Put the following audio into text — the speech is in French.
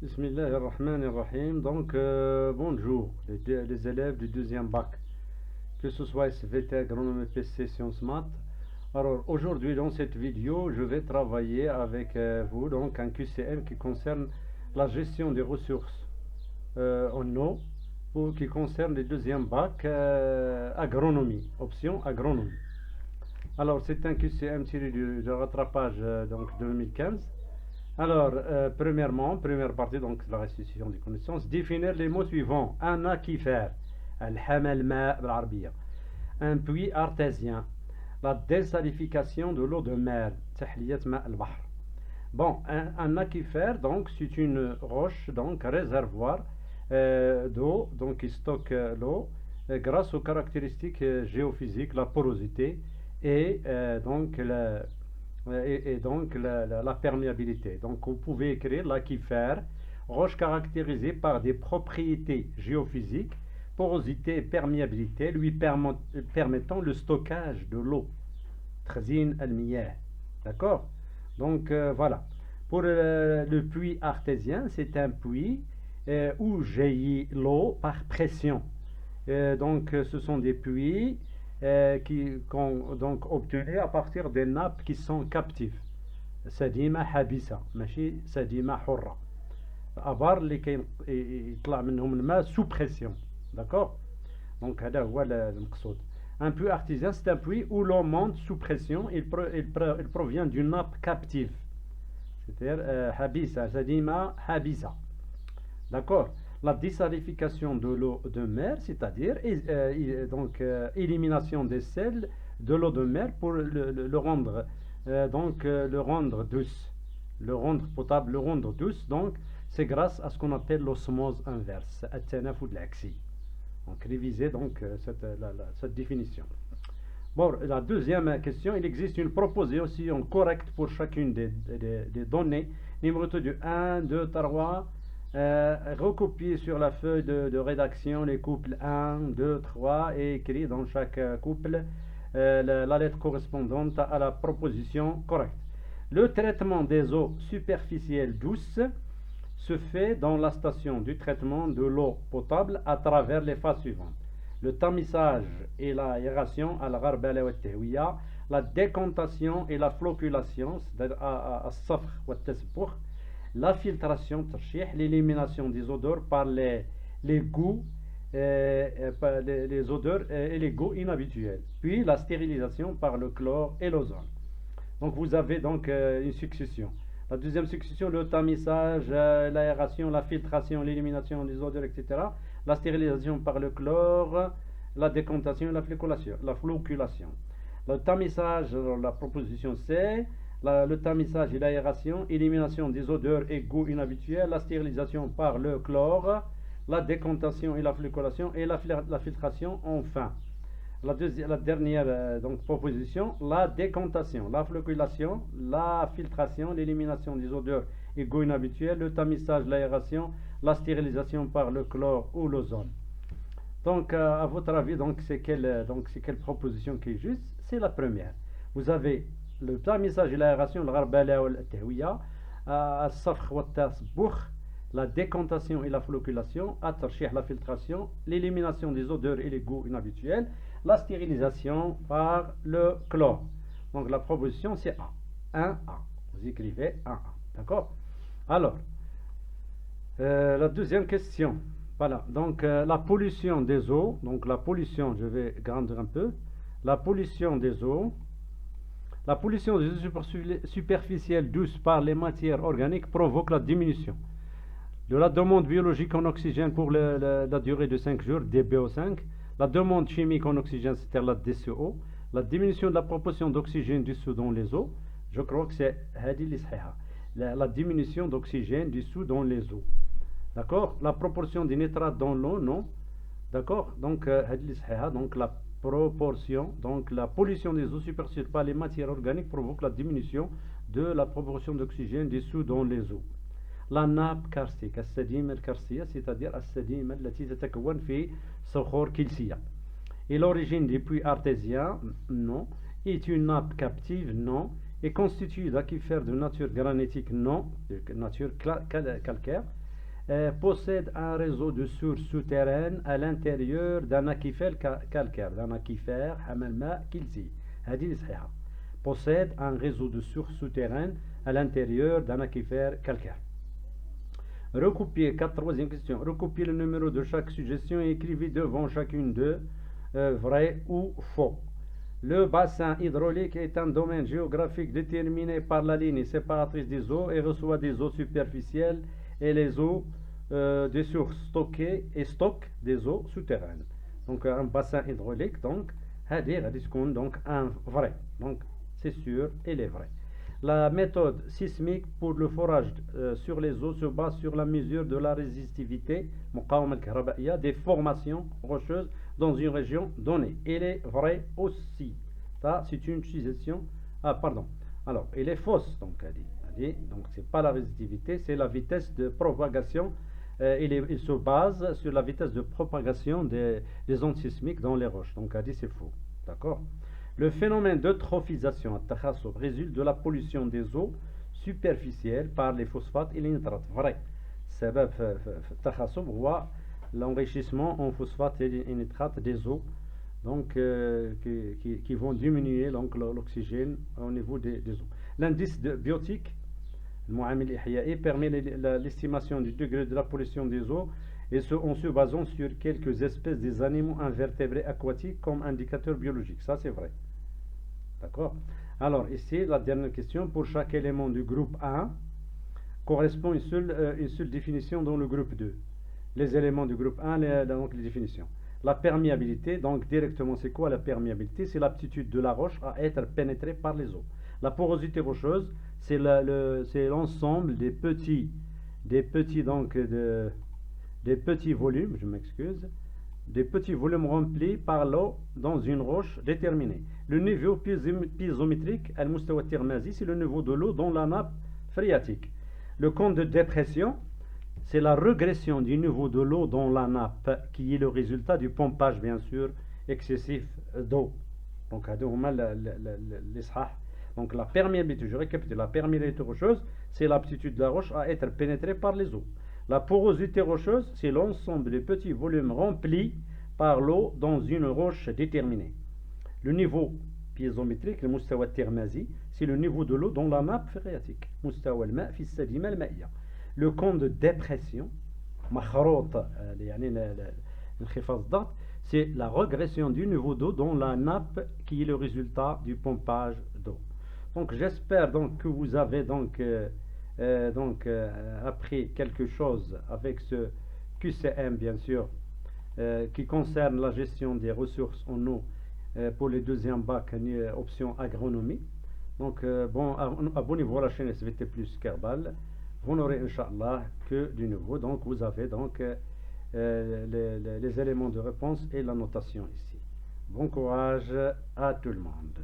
Bismillah ar-Rahman ar-Rahim. Donc, bonjour, les élèves du deuxième bac, que ce soit SVT, agronomie, PC, sciences maths. Alors, aujourd'hui, dans cette vidéo, je vais travailler avec vous donc un QCM qui concerne la gestion des ressources en eau, ou qui concerne le deuxième bac agronomie, option agronomie. Alors, c'est un QCM tiré du rattrapage donc 2015. Alors, premièrement, première partie, donc la restitution des connaissances, définir les mots suivants. Un aquifère, الحمى الماء بالعربية. Un puits artésien, la désalification de l'eau de mer, تحلية ماء البحر. Bon, un aquifère, donc, c'est une roche, donc réservoir d'eau, donc qui stocke l'eau grâce aux caractéristiques géophysiques, la porosité et donc la perméabilité. Donc vous pouvez écrire l'aquifère, roche caractérisée par des propriétés géophysiques, porosité et perméabilité, lui permettant le stockage de l'eau. Tkhzin al-miyah. D'accord? Donc voilà. Pour le puits artésien, c'est un puits où jaillit l'eau par pression. Donc ce sont des puits qu'on donc obtenus à partir des nappes qui sont captives. سديمة حابسة ماشي سديمة حرة. الابار اللي يطلع منهم الماء sous pression. D'accord? Donc هذا هو المقصود. Un puits artésien, c'est un puits où l'eau monte sous pression. Il provient d'une nappe captive. C'est-à-dire حابسة سديمة حابسة. D'accord? La désalification de l'eau de mer, c'est-à-dire élimination des sels de l'eau de mer pour le rendre le rendre douce, le rendre potable, le rendre douce. Donc c'est grâce à ce qu'on appelle l'osmose inverse, التنافد العكسي. Donc révisez donc cette définition. Bon, la deuxième question, il existe une proposition correcte pour chacune des données numéro de 1, 2, 3. Recopier sur la feuille de rédaction les couples 1, 2, 3 et écrire dans chaque couple la lettre correspondante à la proposition correcte. Le traitement des eaux superficielles douces se fait dans la station du traitement de l'eau potable à travers les phases suivantes. Le tamisage et l'aération à la والتهوية, la décantation et la flocculation, c'est-à-dire الصفخ والتسبخ, la filtration, l'élimination des odeurs par les goûts, les odeurs et les goûts inhabituels, puis la stérilisation par le chlore et l'ozone. Donc vous avez donc une succession. La deuxième succession, le tamisage, l'aération, la filtration, l'élimination des odeurs, etc. La stérilisation par le chlore, la décantation et la flocculation. Le tamisage, la proposition C. Le tamisage et l'aération, élimination des odeurs et goûts inhabituels, la stérilisation par le chlore, la décantation et la flocculation et la filtration enfin. La dernière donc, proposition, la décantation, la flocculation, la filtration, l'élimination des odeurs et goûts inhabituels, le tamisage, l'aération, la stérilisation par le chlore ou l'ozone. Donc à votre avis, c'est quelle proposition qui est juste? C'est la première. Vous avez le tamisage et l'aération, الغربلة والتهوية, الصفخ والتسبخ, la décantation et la flocculation, الترشيح, la filtration, l'élimination des odeurs et les goûts inhabituels, la stérilisation par le chlore. Donc la proposition c'est A. 1A. Vous écrivez 1A. D'accord? Alors, la deuxième question. Voilà. Donc la pollution des eaux. Donc la pollution, je vais grandir un peu. La pollution des eaux. La pollution des eaux superficielles douces par les matières organiques provoque la diminution de la demande biologique en oxygène pour la durée de 5 jours, DBO5, la demande chimique en oxygène, c'est-à-dire la DCO, la diminution de la proportion d'oxygène dissous dans les eaux. Je crois que c'est la diminution d'oxygène dissous dans les eaux. D'accord? La proportion des nitrates dans l'eau, non. D'accord? Donc la proportion, donc la pollution des eaux superficielles par les matières organiques provoque la diminution de la proportion d'oxygène dissous dans les eaux. La nappe karstique, السديمة الكرسية, c'est-à-dire السديمة التي تتكون في صخور كلسية. Et l'origine des puits artésiens, non. Est une nappe captive, non. Est constituée d'aquifères de nature granitique, non, de nature calcaire. possède un réseau de sources souterraines à l'intérieur d'un aquifère calcaire, d'un aquifère حمل ماء كلسي. هذه اللي صحيحة. Possède un réseau de sources souterraines à l'intérieur d'un aquifère calcaire. Recopiez, troisième question, recopiez le numéro de chaque suggestion et écrivez devant chacune d'eux vrai ou faux. Le bassin hydraulique est un domaine géographique déterminé par la ligne séparatrice des eaux et reçoit des eaux superficielles et les eaux des sources stockées et stocke des eaux souterraines. Donc un bassin hydraulique, donc, donc un vrai. Donc c'est sûr, il est vrai. La méthode sismique pour le forage sur les eaux se base sur la mesure de la résistivité des formations rocheuses dans une région donnée. Il est vrai aussi. Ça, c'est une utilisation. Ah, pardon. Alors, il est fausse, donc, donc, c'est pas la résistivité, c'est la vitesse de propagation. Il se base sur la vitesse de propagation des ondes sismiques dans les roches. Donc, c'est faux. D'accord? Le phénomène d'eutrophisation résulte de la pollution des eaux superficielles par les phosphates et les nitrates. Vrai. السبب في التخصب هو l'enrichissement en phosphate et nitrate des eaux, donc qui vont diminuer l'oxygène au niveau des eaux. L'indice biotique, le معامل الإحيائي, permet l'estimation du degré de la pollution des eaux et ce en se basant sur quelques espèces des animaux invertébrés aquatiques comme indicateur biologique. Ça c'est vrai. D'accord? Alors ici la dernière question, pour chaque élément du groupe 1 correspond une seule définition dans le groupe 2. Les éléments du groupe 1, donc les définitions. La perméabilité, donc directement c'est quoi la perméabilité? C'est l'aptitude de la roche à être pénétrée par les eaux. La porosité rocheuse, c'est l'ensemble des petits volumes, je m'excuse, des petits volumes remplis par l'eau dans une roche déterminée. Le niveau piezométrique, al-mustawa tirmazi, c'est le niveau de l'eau dans la nappe phréatique. Le compte de dépression, c'est la régression du niveau de l'eau dans la nappe qui est le résultat du pompage, bien sûr, excessif d'eau. Donc, donc la perméabilité, je récapitule, la perméabilité rocheuse, c'est l'aptitude de la roche à être pénétrée par les eaux. La porosité rocheuse, c'est l'ensemble des petits volumes remplis par l'eau dans une roche déterminée. Le niveau piezométrique, le mustawa tirmazi, c'est le niveau de l'eau dans la nappe phréatique. Mustawa al-ma' fi as-sadima al-ma'iyya. Le compte de dépression, c'est la régression du niveau d'eau dans la nappe qui est le résultat du pompage d'eau. Donc j'espère donc que vous avez appris quelque chose avec ce QCM bien sûr qui concerne la gestion des ressources en eau pour les deuxièmes bacs option agronomie. Donc bon, abonnez-vous à la chaîne SVT Plus Kerbal. Vous n'aurez Inch'Allah que du nouveau. Donc vous avez donc les éléments de réponse et la notation ici. Bon courage à tout le monde.